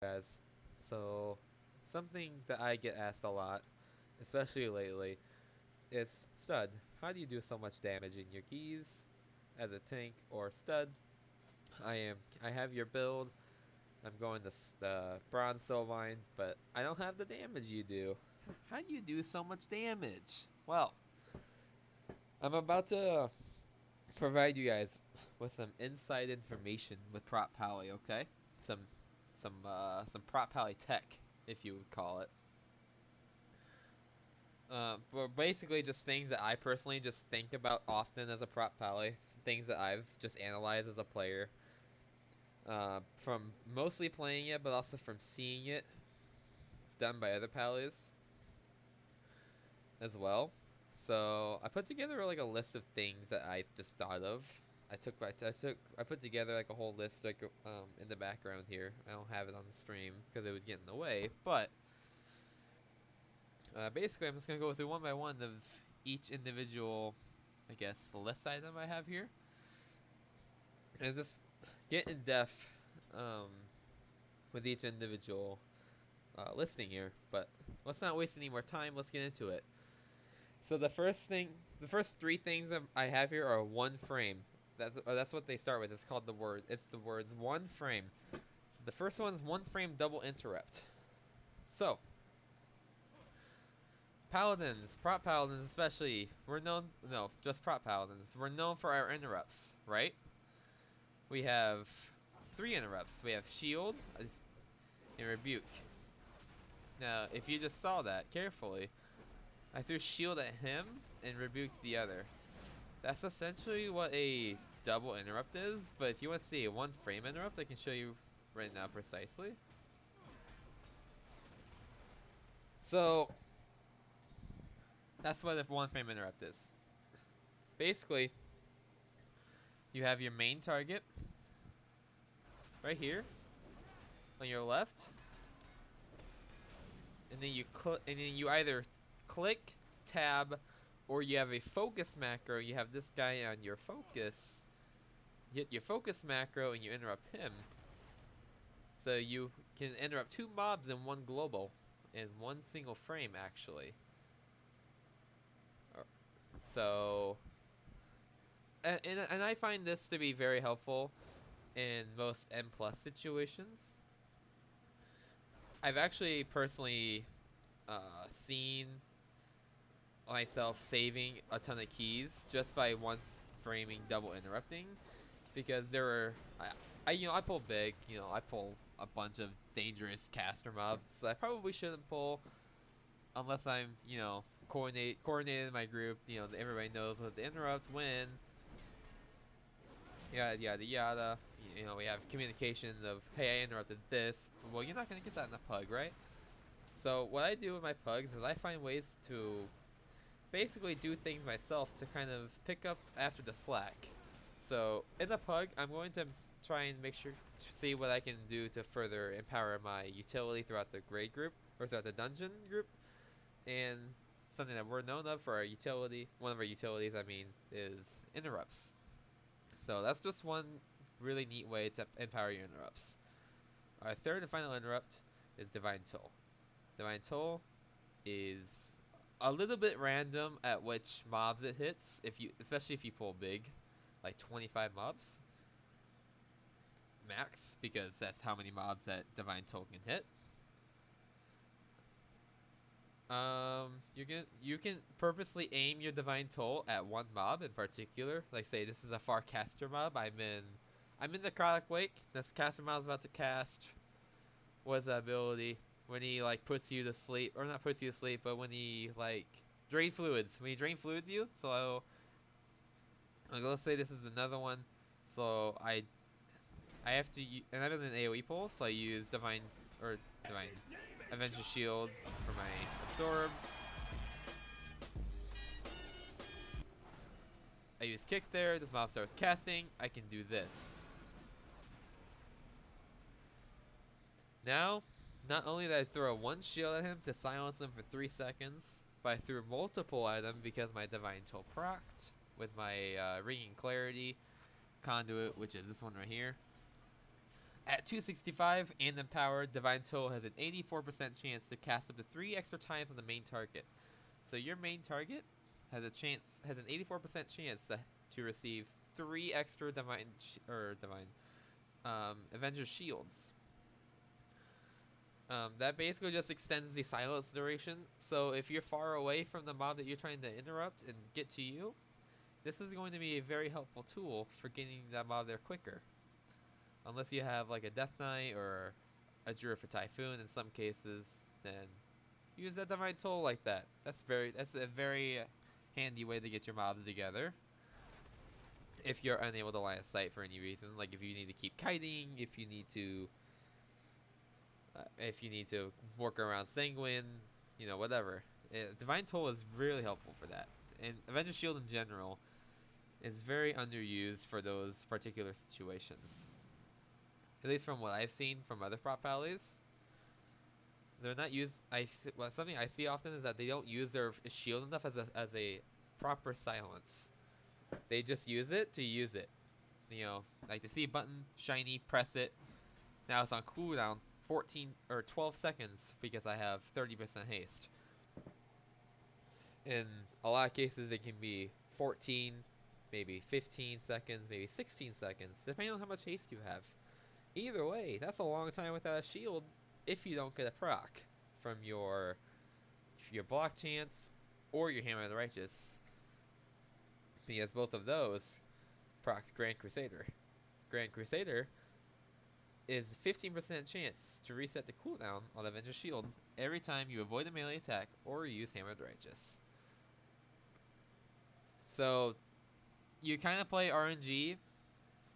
guys. So, something that I get asked a lot, especially lately, is Stud, how do you do so much damage in your keys as a tank or Stud? I have your build. I'm going to the Bronze Soul Line, but I don't have the damage you do. How do you do so much damage? Well, I'm about to provide you guys with some inside information with Prop Pally, okay? Some some Prop Pally tech, if you would call it. But basically just things that I personally just think about often as a prop pally, things that I've just analyzed as a player, from mostly playing it, but also from seeing it done by other pallies as well. So I put together like a list of things that I just thought of. I put together like a whole list like in the background here. I don't have it on the stream because it would get in the way, but basically I'm just gonna go through one by one of each individual, I guess, list item I have here, and just get in depth um, with each individual listing here. But let's not waste any more time. Let's get into it. So the first three things that I have here are one frame. That's what they start with. It's called the word. It's the words one frame. So the first one is one frame double interrupt. So paladins, prop paladins especially, we're known. No, just prop paladins. We're known for our interrupts, right? We have three interrupts. We have shield and rebuke. Now, if you just saw that carefully, I threw shield at him and rebuked the other. That's essentially what a double interrupt is, but if you want to see a one frame interrupt, I can show you right now precisely. So, that's what a one frame interrupt is. It's basically, you have your main target right here on your left, and then you either click, tab, or you have a focus macro. You have this guy on your focus. You hit your focus macro and you interrupt him. So you can interrupt two mobs in one global, in one single frame actually. So, and I find this to be very helpful in most M plus situations. I've actually personally seen myself saving a ton of keys just by one framing double interrupting, because there were I pull big, I pull a bunch of dangerous caster mobs that I probably shouldn't pull unless I'm, coordinated in my group, everybody knows what to interrupt when, yada yada yada. We have communication of, hey, I interrupted this. Well, you're not gonna get that in a pug, right? So what I do with my pugs is I find ways to basically do things myself to kind of pick up after the slack. So in the pug, I'm going to try and make sure to see what I can do to further empower my utility throughout the grade group, or throughout the dungeon group. And something that we're known of for our utility, one of our utilities I mean, is interrupts. So that's just one really neat way to empower your interrupts. Our third and final interrupt is Divine Toll. Divine Toll is a little bit random at which mobs it hits, especially if you pull big, like 25 mobs max, because that's how many mobs that Divine Toll can hit. You can purposely aim your Divine Toll at one mob in particular. Like say this is a far caster mob. I'm in the Necrotic Wake. This caster mob's about to cast. What's that ability? When he like puts you to sleep, or not puts you to sleep, but when he like drain fluids. When he drain fluids you. So let's say this is another one. So I have to, and I'm in an AoE pull, so I use Divine Avenger Shield for my absorb. I use kick there, this mob starts casting, I can do this. Now, not only did I throw one shield at him to silence him for 3 seconds, but I threw multiple at him because my Divine Toll procced with my Ringing Clarity Conduit, which is this one right here. At 265 and empowered, Divine Toll has an 84% chance to cast up to 3 extra times on the main target. So your main target has an 84% chance to receive 3 extra Avengers shields. That basically just extends the silence duration. So if you're far away from the mob that you're trying to interrupt and get to you, this is going to be a very helpful tool for getting that mob there quicker. Unless you have like a Death Knight or a Druid for Typhoon in some cases, then use that Divine Toll like that. That's a very handy way to get your mobs together. If you're unable to line of sight for any reason, like if you need to keep kiting, if you need to work around Sanguine, whatever. Divine Toll is really helpful for that. And Avenger Shield in general is very underused for those particular situations. At least from what I've seen from other prop pallies. They're not used. Something I see often is that they don't use their shield enough as a proper silence. They just use it to use it. Like the C button, shiny, press it. Now it's on cooldown 14 or 12 seconds because I have 30% haste. In a lot of cases, it can be 14, maybe 15 seconds, maybe 16 seconds, depending on how much haste you have. Either way, that's a long time without a shield if you don't get a proc from your block chance or your Hammer of the Righteous. Because both of those proc Grand Crusader. Grand Crusader is 15% chance to reset the cooldown on Avenger Shield every time you avoid a melee attack or use Hammer of the Righteous. So you kind of play RNG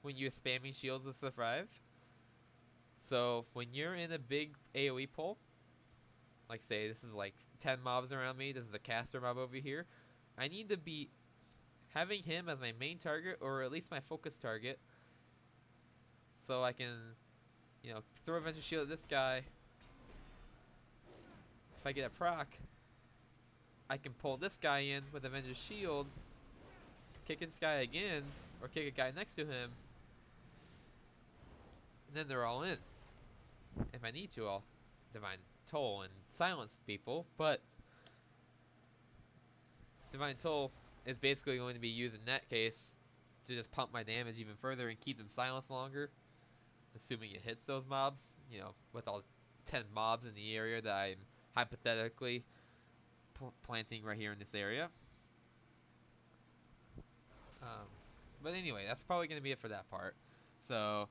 when you're spamming shields to survive. So when you're in a big AoE pull, like say this is like 10 mobs around me, this is a caster mob over here, I need to be having him as my main target or at least my focus target so I can, throw Avenger Shield at this guy. If I get a proc, I can pull this guy in with Avenger Shield, kick this guy again, or kick a guy next to him, and then they're all in. If I need to, I'll Divine Toll and silence people, but Divine Toll is basically going to be used in that case to just pump my damage even further and keep them silenced longer, assuming it hits those mobs, with all 10 mobs in the area that I'm hypothetically planting right here in this area. But anyway, that's probably going to be it for that part. So,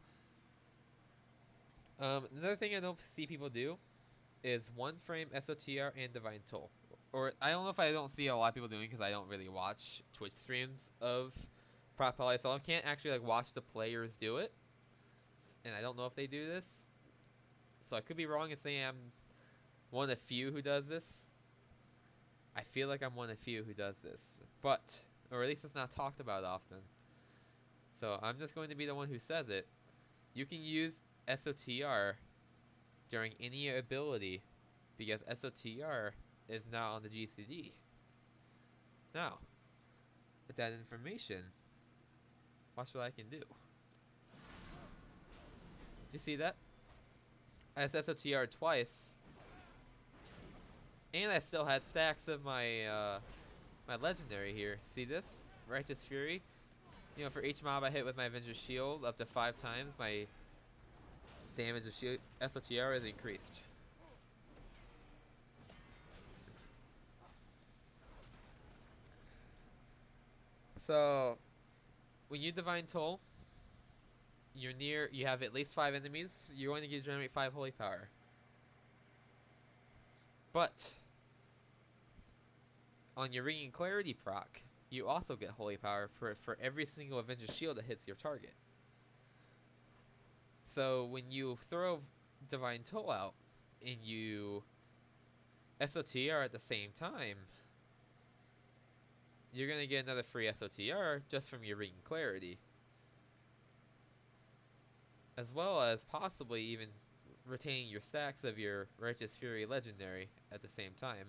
another thing I don't see people do is one frame SOTR and Divine Toll. Or I don't know if I don't see a lot of people doing because I don't really watch Twitch streams of Prop Poly, so I can't actually watch the players do it. And I don't know if they do this. So I could be wrong in saying I'm one of the few who does this. I feel like I'm one of the few who does this. But, or at least it's not talked about often. So I'm just going to be the one who says it. You can use SOTR during any ability because SOTR is not on the GCD. Now, with that information, watch what I can do. You see that? I SOTR twice, and I still had stacks of my my legendary here. See this? Righteous Fury. For each mob I hit with my Avenger Shield up to 5 times, my damage of shield SOTR is increased. So, when you Divine Toll, you have at least 5 enemies, you're going to generate 5 Holy Power. But, on your Ringing Clarity proc, you also get Holy Power for every single Avenger Shield that hits your target. So when you throw Divine Toll out and you SOTR at the same time, you're going to get another free SOTR just from your Ringing Clarity. As well as possibly even retaining your stacks of your Righteous Fury Legendary at the same time.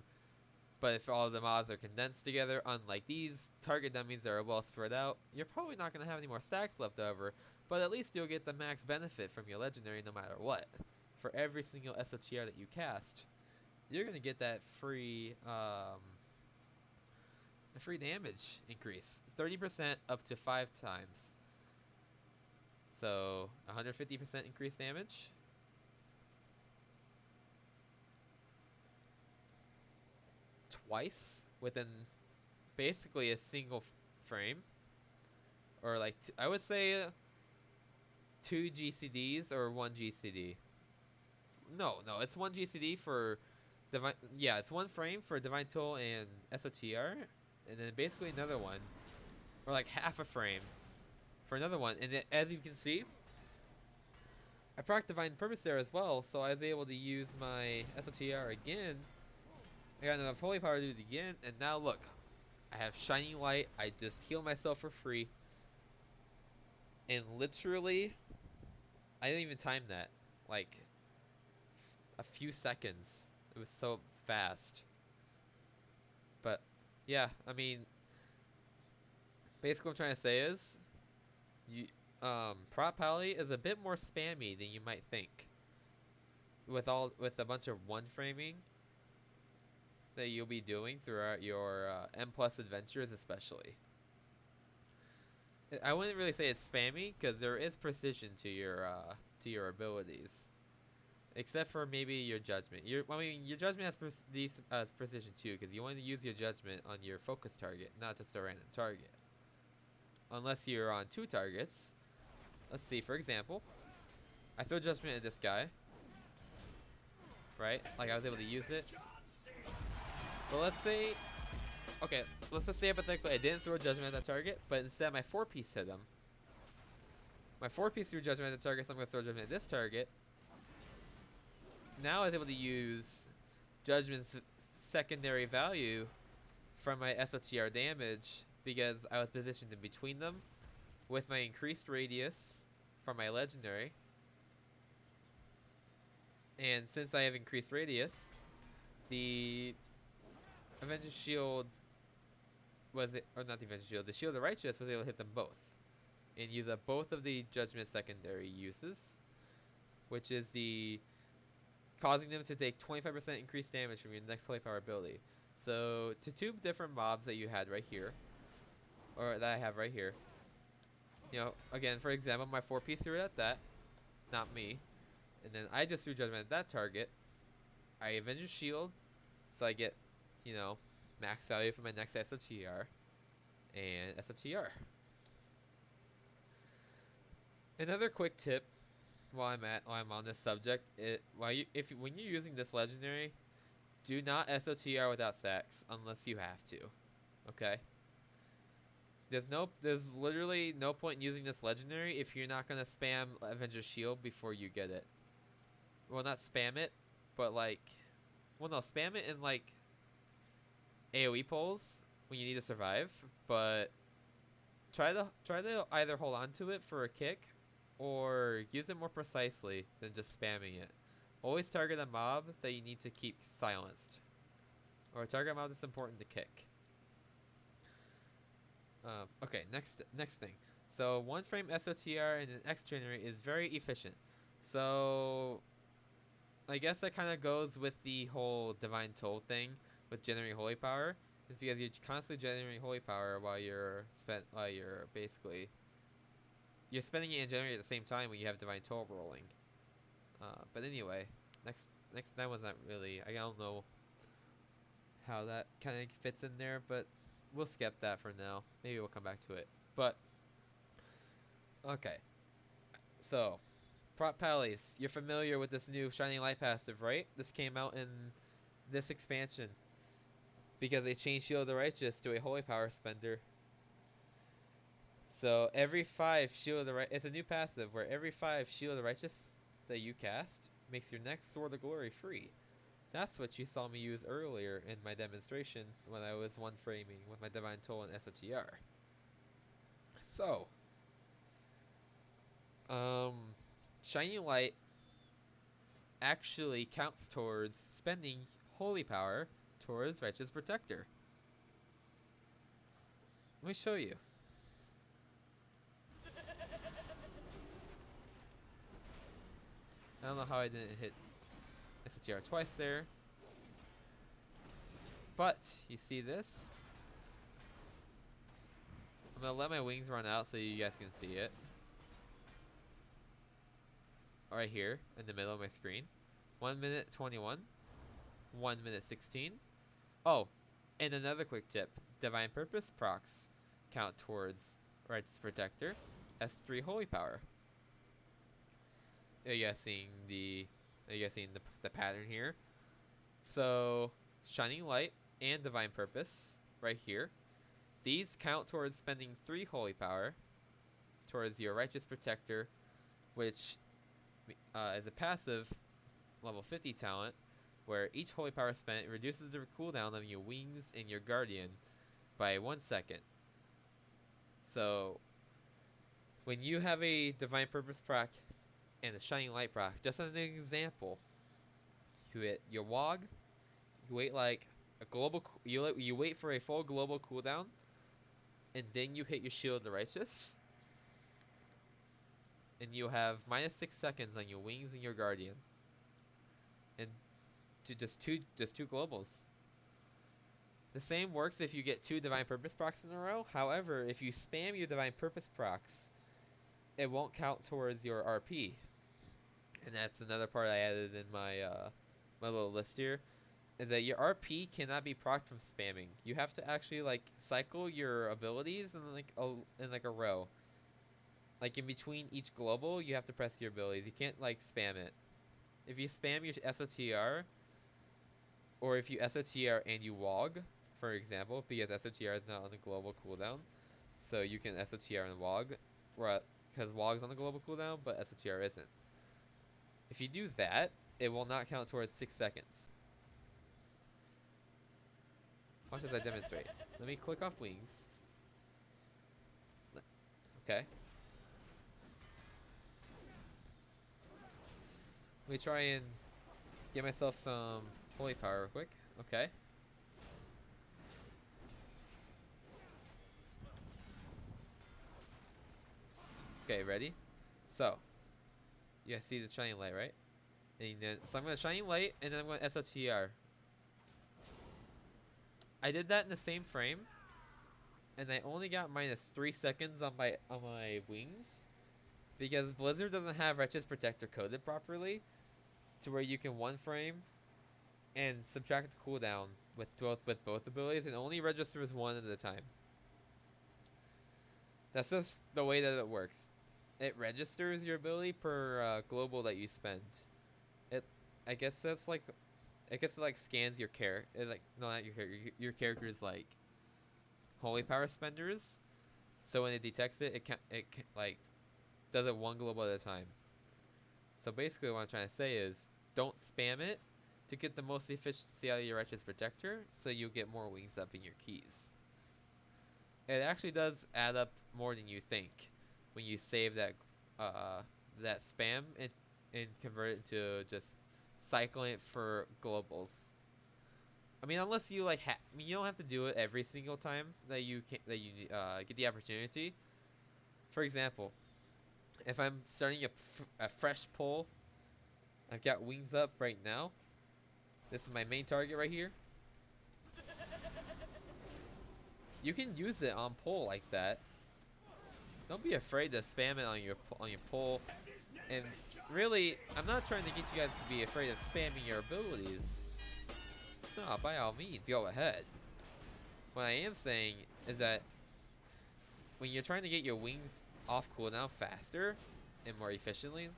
But if all of the mobs are condensed together, unlike these target dummies that are well spread out, you're probably not going to have any more stacks left over. but at least you'll get the max benefit from your legendary no matter what. For every single SOTR that you cast, you're gonna get that free damage increase, 30% up to 5 times. So 150% increased damage. Twice within basically a single frame, or like I would say 2 GCDs or 1 GCD. No, it's 1 GCD for divine. Yeah, it's 1 frame for divine toll and SOTR, and then basically another one, or like half a frame for another one. And then, as you can see, I proc divine purpose there as well, so I was able to use my SOTR again. I got enough holy power to do it again, and now look, I have shining light. I just heal myself for free, and literally, I didn't even time that. Like a few seconds. It was so fast. But yeah, I mean, basically what I'm trying to say is, you Prop Pally is a bit more spammy than you might think. With a bunch of one framing that you'll be doing throughout your M plus adventures, especially. I wouldn't really say it's spammy because there is precision to your abilities. Except for maybe your judgment. I mean, your judgment has precision too, because you want to use your judgment on your focus target, not just a random target. Unless you're on 2 targets. Let's see, for example, I throw judgment at this guy, right? Like I was able to use it. But let's just say hypothetically I didn't throw judgment at that target, but instead my 4-piece hit him. My 4-piece threw judgment at the target, so I'm going to throw judgment at this target. Now I was able to use judgment's secondary value from my SOTR damage because I was positioned in between them with my increased radius from my legendary. And since I have increased radius, the Avengers Shield or not the Avengers Shield, the Shield of the Righteous was able to hit them both and use up both of the judgment secondary uses, which is the causing them to take 25% increased damage from your next holy power ability. So to 2 different mobs that you had right here, or that I have right here, you know, again, for example, my 4-piece threw at that, not me, and then I just threw judgment at that target. I Avengers Shield, so I get, you know, max value for my next SOTR and SOTR. Another quick tip while I'm on this subject, when you're using this legendary, do not SOTR without Sax unless you have to. Okay? There's literally no point in using this legendary if you're not gonna spam Avengers Shield before you get it. Well, not spam it, but spam it in like AOE pulls when you need to survive, but try to either hold on to it for a kick or use it more precisely than just spamming it. Always target a mob that you need to keep silenced, or target a mob that's important to kick. Okay, next thing. So 1 frame SOTR and an X generate is very efficient. So I guess that kind of goes with the whole divine toll thing with generating holy power. Is because you're constantly generating holy power while you're basically you're spending it and generating at the same time when you have divine toll rolling. But anyway, next that one's not really. I don't know how that kind of fits in there, but we'll skip that for now. Maybe we'll come back to it. But okay, so Prop Pallies, you're familiar with this new Shining Light passive, right? This came out in this expansion because they changed Shield of the Righteous to a holy power spender. So every 5 Shield of the Righteous, it's a new passive where every 5 Shield of the Righteous that you cast makes your next Sword of Glory free. That's what you saw me use earlier in my demonstration when I was 1-framing with my Divine Toll and SOTR. So, Shining Light actually counts towards spending Holy Power towards Righteous Protector. Let me show you. I don't know how I didn't hit STR twice there. But, you see this? I'm gonna let my wings run out so you guys can see it. Right here, in the middle of my screen. 1 minute 21. 1 minute 16. Oh, and another quick tip. Divine Purpose procs count towards Righteous Protector. S3 Holy Power. Are you guys seeing the pattern here? So, Shining Light and Divine Purpose, right here. These count towards spending 3 Holy Power towards your Righteous Protector, which is a passive level 50 talent, where each Holy Power spent reduces the cooldown of your Wings and your Guardian by 1 second. So, when you have a Divine Purpose proc and a Shining Light proc, just as an example, you hit your Wog, you wait like a global, you wait for a full global cooldown, and then you hit your Shield of the Righteous, and you have minus 6 seconds on your Wings and your Guardian, and just two globals. The same works if you get 2 Divine Purpose procs in a row. However, if you spam your Divine Purpose procs, it won't count towards your RP. And that's another part I added in my my little list here, is that your RP cannot be procced from spamming. You have to actually like cycle your abilities in like a row. Like in between each global, you have to press your abilities. You can't like spam it. If you spam your SOTR, or if you SOTR and you WOG, for example, because SOTR is not on the global cooldown, so you can SOTR and WOG, because WOG's on the global cooldown, but SOTR isn't. If you do that, it will not count towards 6 seconds. Watch as I demonstrate. Let me click off Wings. Okay. Let me try and get myself some Holy Power real quick. Okay. Okay, ready? So, you guys see the Shining Light, right? And then, so I'm going to Shining Light, and then I'm going to SOTR. I did that in the same frame, and I only got minus 3 seconds on my Wings, because Blizzard doesn't have Righteous Protector coded properly, to where you can one frame and subtract the cooldown with both abilities, and only registers one at a time. That's just the way that it works. It registers your ability per global that you spend. It, I guess that's like, I guess it like scans your character. Like, no, not your character. Your character's like holy power spenders. So when it detects it, like does it one global at a time. So basically, what I'm trying to say is, don't spam it to get the most efficiency out of your Righteous Protector, so you get more wings up in your keys. It actually does add up more than you think when you save that that spam and convert it to just cycling it for globals. I mean, unless you like, I mean, you don't have to do it every single time that you get the opportunity. For example, if I'm starting a fresh pull, I've got wings up right now. This is my main target right here. You can use it on pull like that. Don't be afraid to spam it on your pull. And really, I'm not trying to get you guys to be afraid of spamming your abilities. No, by all means, go ahead. What I am saying is that when you're trying to get your wings off cooldown faster and more efficiently,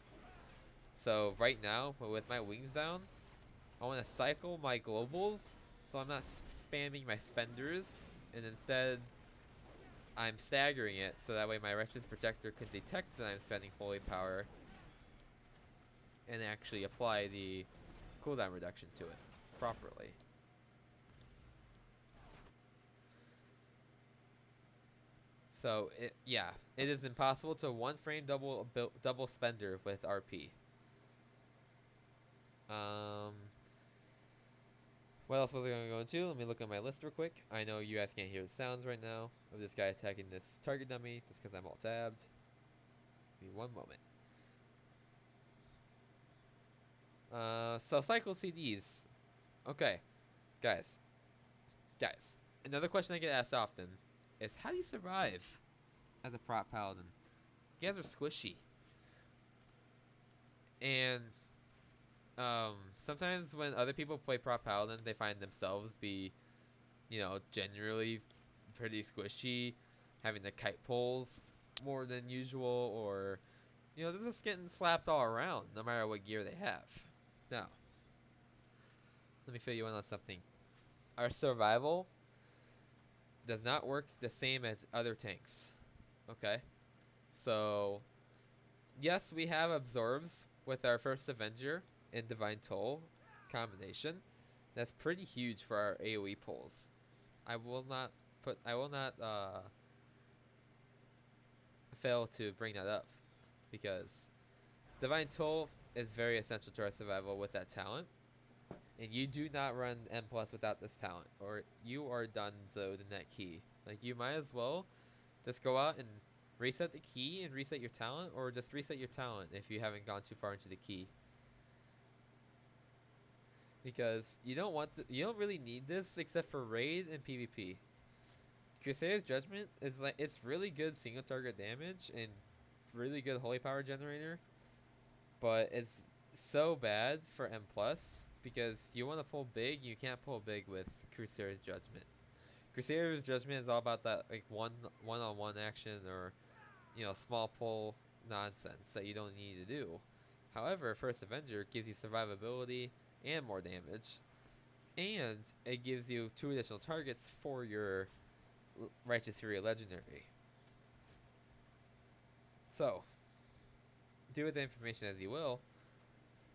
so right now, with my wings down, I want to cycle my globals, so I'm not spamming my spenders, and instead I'm staggering it, so that way my Righteous Protector can detect that I'm spending Holy Power and actually apply the cooldown reduction to it properly. So yeah, it is impossible to one frame double spender with RP. What else was I going to go into? Let me look at my list real quick. I know you guys can't hear the sounds right now of this guy attacking this target dummy just because I'm all tabbed. Give me one moment. So cycle CDs. Okay, guys, guys. Another question I get asked often is how do you survive as a prop paladin? You guys are squishy, and um, sometimes when other people play prop paladin, they find themselves be, generally pretty squishy, having the kite pulls more than usual, or they're just getting slapped all around, no matter what gear they have. Now, let me fill you in on something. Our survival does not work the same as other tanks. Okay? So, yes, we have absorbs with our first Avenger and Divine Toll combination. That's pretty huge for our AoE pulls. I will not fail to bring that up because Divine Toll is very essential to our survival with that talent. And you do not run M plus without this talent, or you are donezo the net key. Like you might as well just go out and reset the key and reset your talent, or just reset your talent if you haven't gone too far into the key. Because you don't really need this except for raid and PvP. Crusader's Judgment is like it's really good single target damage and really good holy power generator, but it's so bad for M plus because you want to pull big, you can't pull big with Crusader's Judgment. Crusader's Judgment is all about that like one on one action or small pull nonsense that you don't need to do. However, First Avenger gives you survivability and more damage, and it gives you 2 additional targets for your Righteous Fury Legendary. So, do with the information as you will,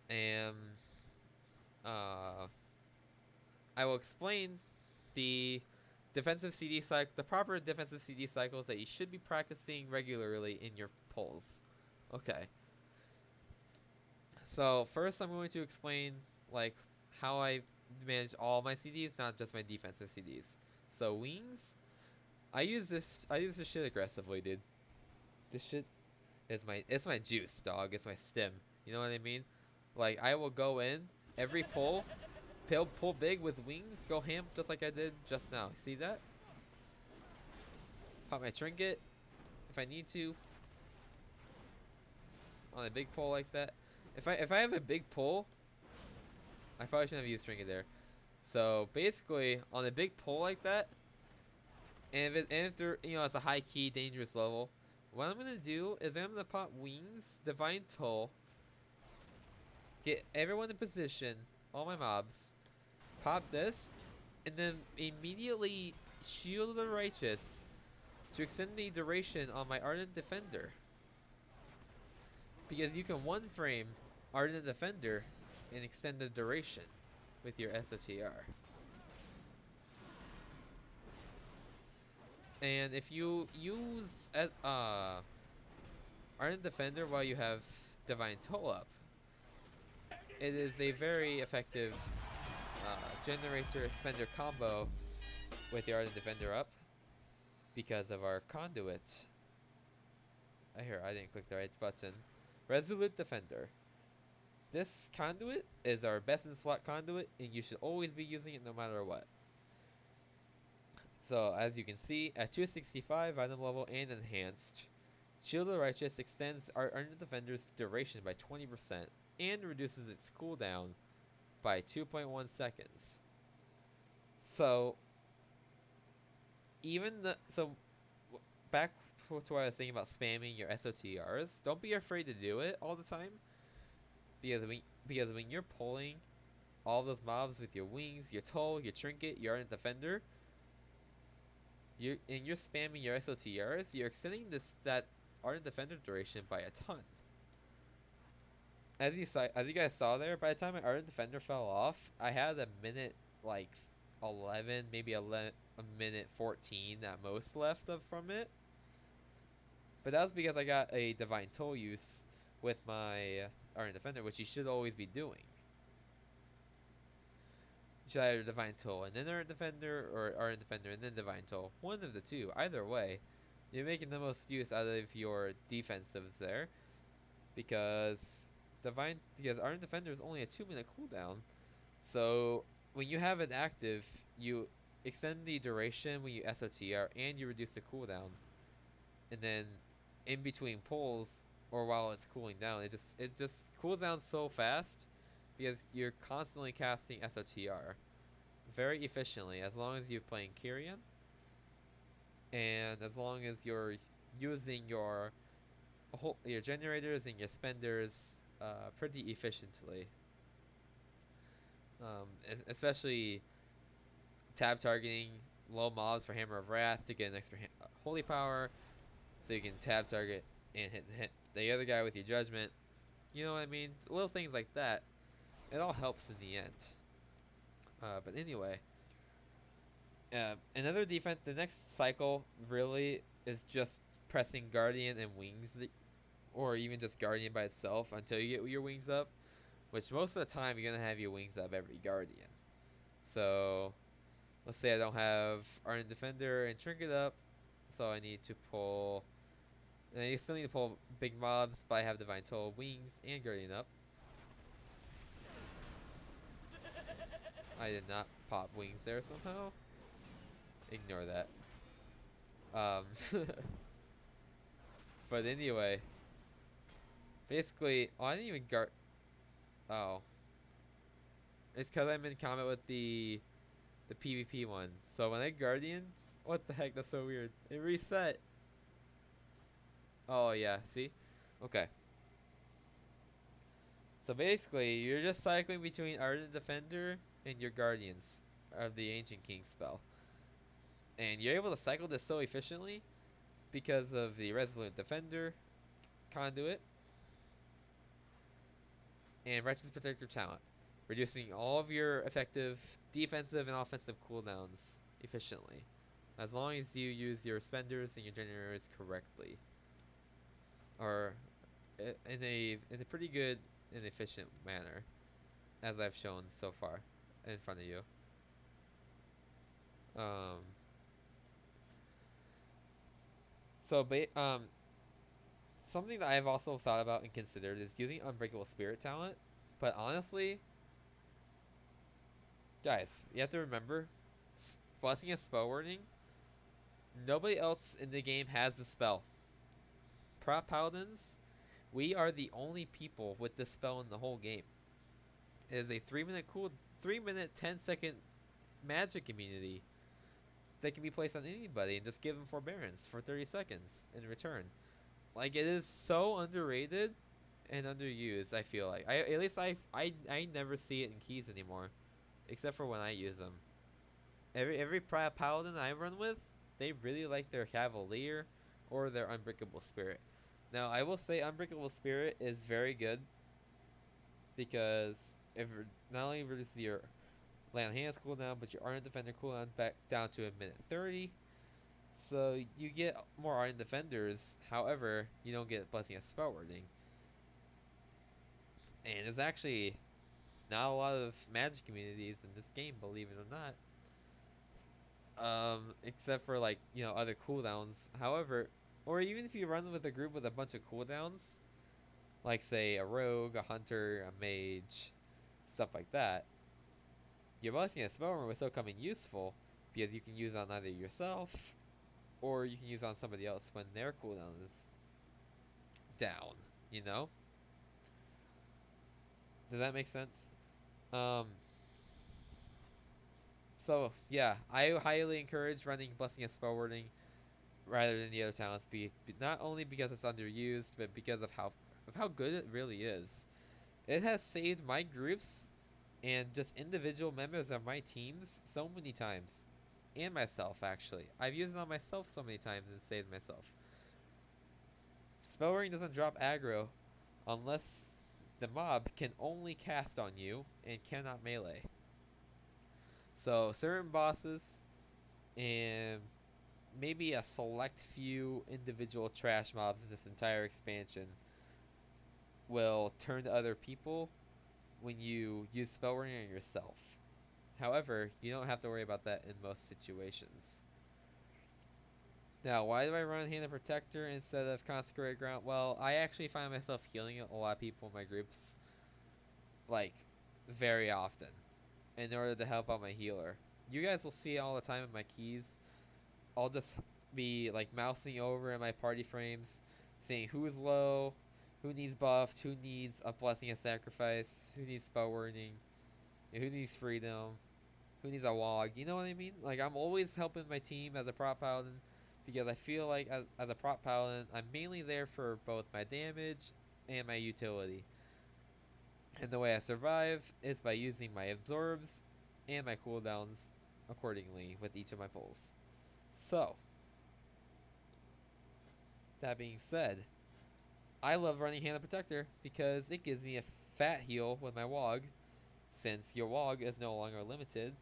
and uh, I will explain the the proper defensive CD cycles that you should be practicing regularly in your pulls. Okay. So first, I'm going to explain like how I manage all my CDs, not just my defensive CDs. So wings, I use this shit aggressively, dude. This shit is it's my juice, dog. It's my stem. You know what I mean? Like I will go in every pull big with wings, go ham just like I did just now. See that? Pop my trinket if I need to on a big pull like that. If I have a big pull, I probably shouldn't have used trinket there. So basically, on a big pull like that, and if they're it's a high key dangerous level, what I'm gonna do is I'm gonna pop wings, divine toll, get everyone in position, all my mobs, pop this, and then immediately shield the righteous to extend the duration on my ardent defender. Because you can one frame ardent defender and extend the duration with your SOTR. And if you use Ardent Defender while you have Divine Toll up, it is a very effective Generator Spender combo with the Ardent Defender up because of our conduit. I didn't click the right button. Resolute Defender. This conduit is our best in slot conduit, and you should always be using it no matter what. So, as you can see, at 265 item level and enhanced, Shield of the Righteous extends our Ardent Defender's duration by 20% and reduces its cooldown by 2.1 seconds. So, back to what I was saying about spamming your SOTRs, don't be afraid to do it all the time, because when you're pulling all those mobs with your wings, your toll, your trinket, your Ardent Defender, you're spamming your SOTRs, you're extending that Ardent Defender duration by a ton. As you guys saw there, by the time my Ardent Defender fell off, I had a minute like 11, maybe a minute 14 at most left from it. But that was because I got a Divine Toll use with my Ardent Defender, which you should always be doing. You should either Divine Toll and then Ardent Defender, or Ardent Defender and then Divine Toll. One of the two. Either way, you're making the most use out of your defensives there, because because Ardent Defender is only a 2 minute cooldown. So when you have it active, you extend the duration when you SOTR and you reduce the cooldown. And then in between pulls or while it's cooling down, it just cools down so fast because you're constantly casting SOTR very efficiently as long as you're playing Kyrian and as long as you're using your generators and your spenders pretty efficiently. Especially tab targeting low mobs for Hammer of Wrath to get an extra holy power, so you can tab target and hit the other guy with your judgment. You know what I mean? Little things like that. It all helps in the end. But anyway, another defense. The next cycle really is just pressing Guardian and Wings, or even just Guardian by itself until you get your Wings up. Which most of the time you're gonna have your Wings up every Guardian. So let's say I don't have Ardent Defender and Trinket up, so I need to pull. And I still need to pull big mobs, but I have Divine Toll, Wings, and Guardian up. I did not pop Wings there somehow. Ignore that. Um, but anyway, basically, oh, I didn't even guard. Oh, it's because I'm in combat with the PvP one. So when I Guardians, what the heck? That's so weird. It reset. Oh yeah, see? Okay. So basically, you're just cycling between Ardent Defender and your Guardians of the Ancient King spell. And you're able to cycle this so efficiently because of the Resolute Defender, Conduit, and Righteous Protector talent, reducing all of your effective defensive and offensive cooldowns efficiently, as long as you use your spenders and your generators correctly, or in a pretty good and efficient manner, as I've shown so far in front of you. Um, so something that I've also thought about and considered is using Unbreakable Spirit talent, but honestly, guys, you have to remember, blessing and spell wording. Nobody else in the game has the spell. Prop Paladins, we are the only people with this spell in the whole game. It is a 3 minute 10-second magic immunity that can be placed on anybody and just give them forbearance for 30 seconds in return. Like it is so underrated and underused. I feel like at least I never see it in keys anymore, except for when I use them. Every paladin I run with, they really like their Cavalier or their Unbreakable Spirit. Now, I will say Unbreakable Spirit is very good because if not only reduces your land hands cooldown, but your Ardent Defender cooldown back down to a minute 30. So you get more Ardent Defenders, however, you don't get Blessing of Spell Wording. And there's actually not a lot of magic communities in this game, believe it or not. Except for like other cooldowns. However, or even if you run with a group with a bunch of cooldowns, like say a rogue, a hunter, a mage, stuff like that, your blessing of spell will still come in useful because you can use on either yourself or you can use on somebody else when their cooldown is down. You know? Does that make sense? Um. So yeah, I highly encourage running blessing of spell wording rather than the other talents, not only because it's underused, but because of how good it really is. It has saved my groups and just individual members of my teams so many times, and myself actually. I've used it on myself so many times and saved myself. Spell ring doesn't drop aggro unless the mob can only cast on you and cannot melee. So certain bosses and maybe a select few individual trash mobs in this entire expansion will turn to other people when you use spell ring on yourself. However, you don't have to worry about that in most situations. Now, why do I run Hand of Protector instead of Consecrated Ground? Well, I actually find myself healing a lot of people in my groups, like, very often, in order to help out my healer. You guys will see it all the time in my keys. I'll just be, like, mousing over in my party frames, seeing who's low, who needs buffed, who needs a Blessing of Sacrifice, who needs Spell Wording, who needs Freedom, who needs a log. You know what I mean? Like, I'm always helping my team as a prop paladin because I feel like as a prop paladin, I'm mainly there for both my damage and my utility. And the way I survive is by using my absorbs and my cooldowns accordingly with each of my pulls. So, that being said, I love running Hand of Protector because it gives me a fat heal with my Wog, since your Wog is no longer limited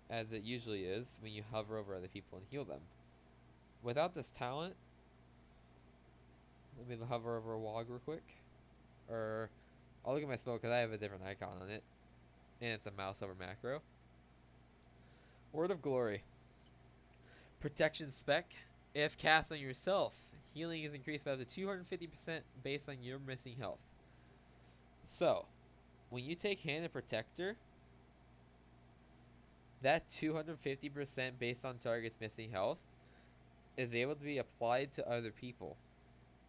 as it usually is when you hover over other people and heal them. Without this talent, let me hover over a Wog real quick. Or, I'll look at my smoke because I have a different icon on it. And it's a mouse over macro. Word of Glory. Protection spec. If cast on yourself, healing is increased by up to 250% based on your missing health. So, when you take Hand of Protector, that 250% based on target's missing health is able to be applied to other people.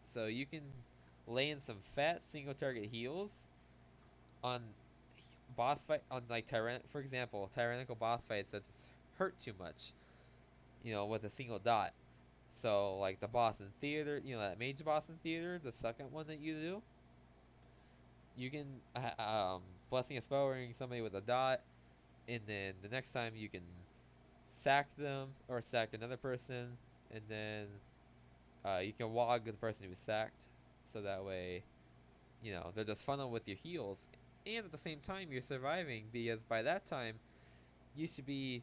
So you can lay in some fat single target heals on boss fight, on like for example, tyrannical boss fights that just hurt too much, with a single dot. So like the boss in theater, that mage boss in theater, the second one that you do, you can blessing a spell ring somebody with a dot, and then the next time you can sack them or sack another person, and then you can wog the person who's sacked, so that way, they're just funneled with your heals, and at the same time you're surviving because by that time you should be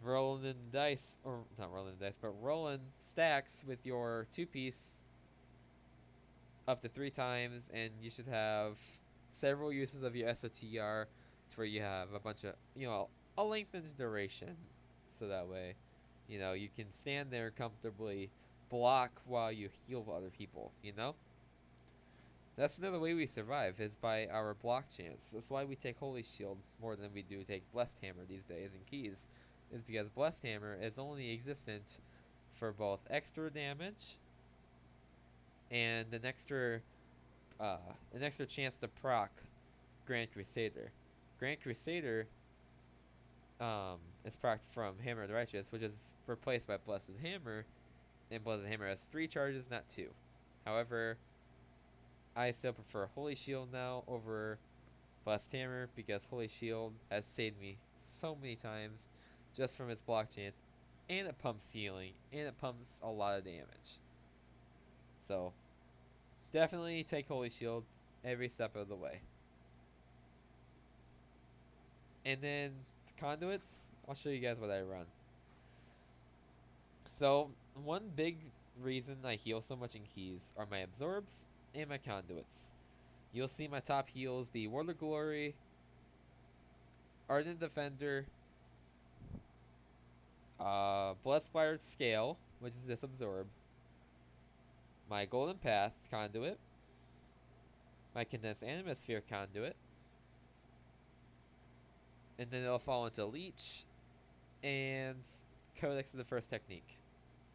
rolling in dice, or not rolling in dice, but rolling stacks with your two-piece up to 3 times, and you should have several uses of your SOTR to where you have a bunch of, a lengthened duration, so that way, you can stand there comfortably, block while you heal other people. That's another way we survive, is by our block chance. That's why we take Holy Shield more than we do take Blessed Hammer these days in keys, is because Blessed Hammer is only existent for both extra damage and uh, an extra chance to proc Grand Crusader. Grand Crusader is procced from Hammer of the Righteous, which is replaced by Blessed Hammer, and Blessed Hammer has 3 charges, not 2. However, I still prefer Holy Shield now over Blessed Hammer because Holy Shield has saved me so many times just from its block chance, and it pumps healing, and it pumps a lot of damage. So, definitely take Holy Shield every step of the way. And then conduits, I'll show you guys what I run. So, one big reason I heal so much in keys are my absorbs and my conduits. You'll see my top heals be Word of Glory, Ardent Defender, Blessed Fire Scale, which is this absorb, my Golden Path conduit, my Condensed Animosphere conduit, and then it'll fall into Leech and Codex of the First Technique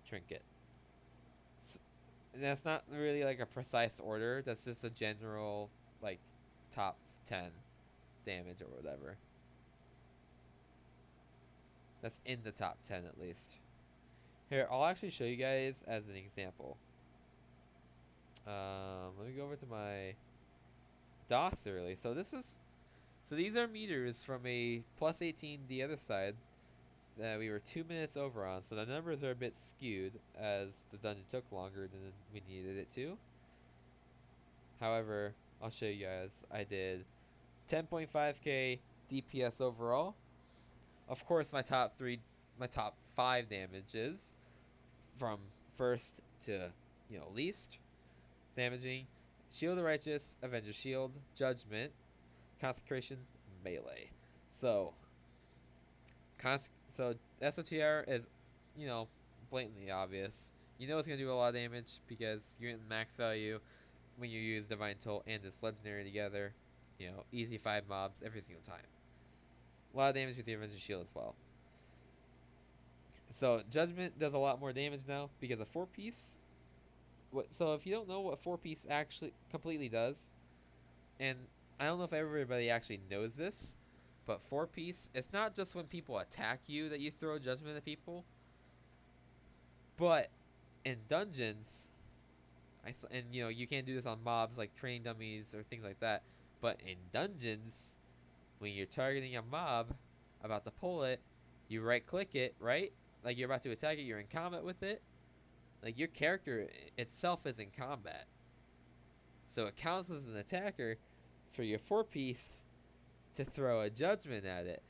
trinket. And that's not really like a precise order. That's just a general like top 10 damage or whatever. That's in the top 10 at least. Here, I'll actually show you guys as an example. Let me go over to my DOS early. So these are meters from a plus 18 the other side that we were 2 minutes over on. So the numbers are a bit skewed as the dungeon took longer than we needed it to. However, I'll show you guys. I did 10.5k DPS overall. Of course, my top 5 damages from first to, least damaging: Shield of the Righteous, Avenger Shield, Judgment, Consecration, Melee. So, SOTR is you know, blatantly obvious. You know it's gonna do a lot of damage because you're getting max value when you use Divine Toll and this legendary together. You know, easy 5 mobs every single time. A lot of damage with the Avenger Shield as well. So Judgment does a lot more damage now because of 4-piece. So if you don't know what 4-piece actually completely does, and I don't know if everybody actually knows this, but 4-piece, it's not just when people attack you that you throw Judgment at people, but in dungeons, and you know you can't do this on mobs like training dummies or things like that, but in dungeons, when you're targeting a mob, about to pull it, you right click it, right? Like you're about to attack it, you're in combat with it. Like your character itself is in combat. So it counts as an attacker for your 4-piece to throw a judgment at it.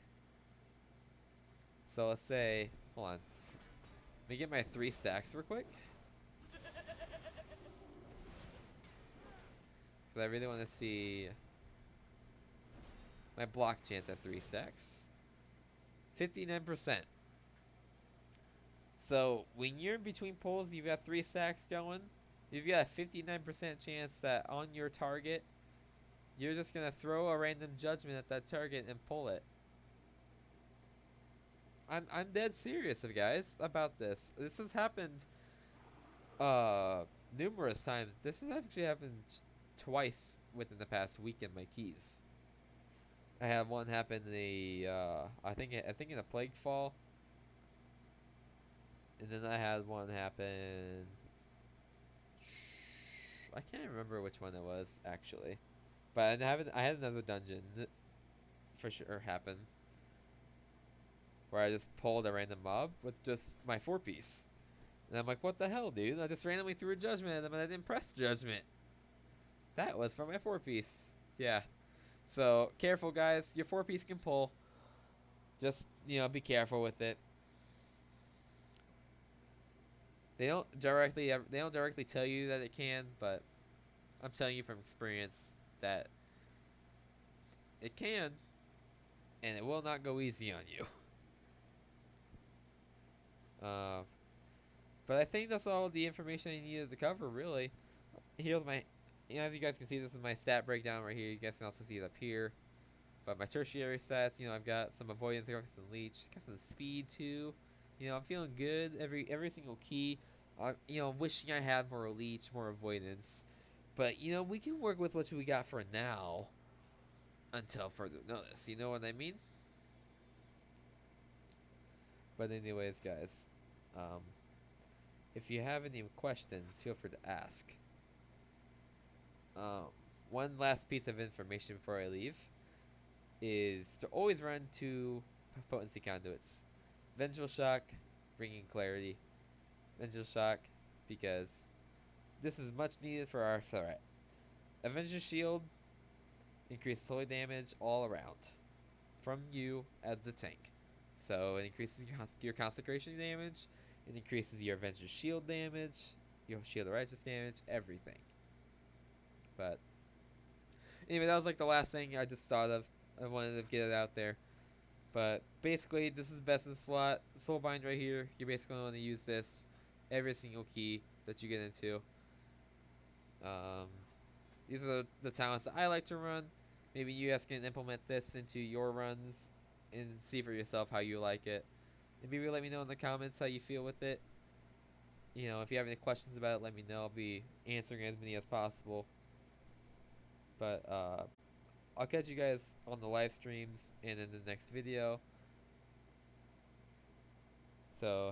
So let's say, hold on. Let me get my 3 stacks real quick. Because I really want to see my block chance at 3 stacks. 59%. So when you're in between pulls, you've got 3 stacks going. You've got a 59% chance that on your target, you're just going to throw a random judgment at that target and pull it. I'm dead serious, guys, about this. This has happened numerous times. This has actually happened twice within the past week in my keys. I had one happen in the I think in a plague fall, and then I had one happen. I can't remember which one it was actually, but I had another dungeon for sure happen where I just pulled a random mob with just my 4-piece, and I'm like, what the hell, dude? I just randomly threw a judgment at them and I didn't press judgment. That was from my 4-piece. Yeah. So careful, guys. Your 4-piece can pull. Just be careful with it. They don't directly tell you that it can, but I'm telling you from experience that it can, and it will not go easy on you. Uh, but I think that's all the information I needed to cover, really. Here's my, as you guys can see, this is my stat breakdown right here. You guys can also see it up here. But my tertiary stats, I've got some avoidance, and leech, got some speed too. I'm feeling good every single key. Wishing I had more leech, more avoidance. But we can work with what we got for now until further notice. You know what I mean? But anyways, guys, um, if you have any questions, feel free to ask. Um, One last piece of information before I leave is to always run 2 potency conduits. Vengeful Shock, bringing clarity. Vengeful Shock, because this is much needed for our threat. Avenger Shield increases holy damage all around from you as the tank. So it increases your consecration damage, it increases your Avenger Shield damage, your Shield of Righteous damage, everything. But anyway, that was like the last thing I just thought of. I wanted to get it out there. But basically, this is best in slot. Soulbind right here. You're basically going to use this every single key that you get into. Um, these are the talents that I like to run. Maybe you guys can implement this into your runs and see for yourself how you like it. And maybe let me know in the comments how you feel with it. If you have any questions about it, let me know. I'll be answering as many as possible. But I'll catch you guys on the live streams and in the next video. So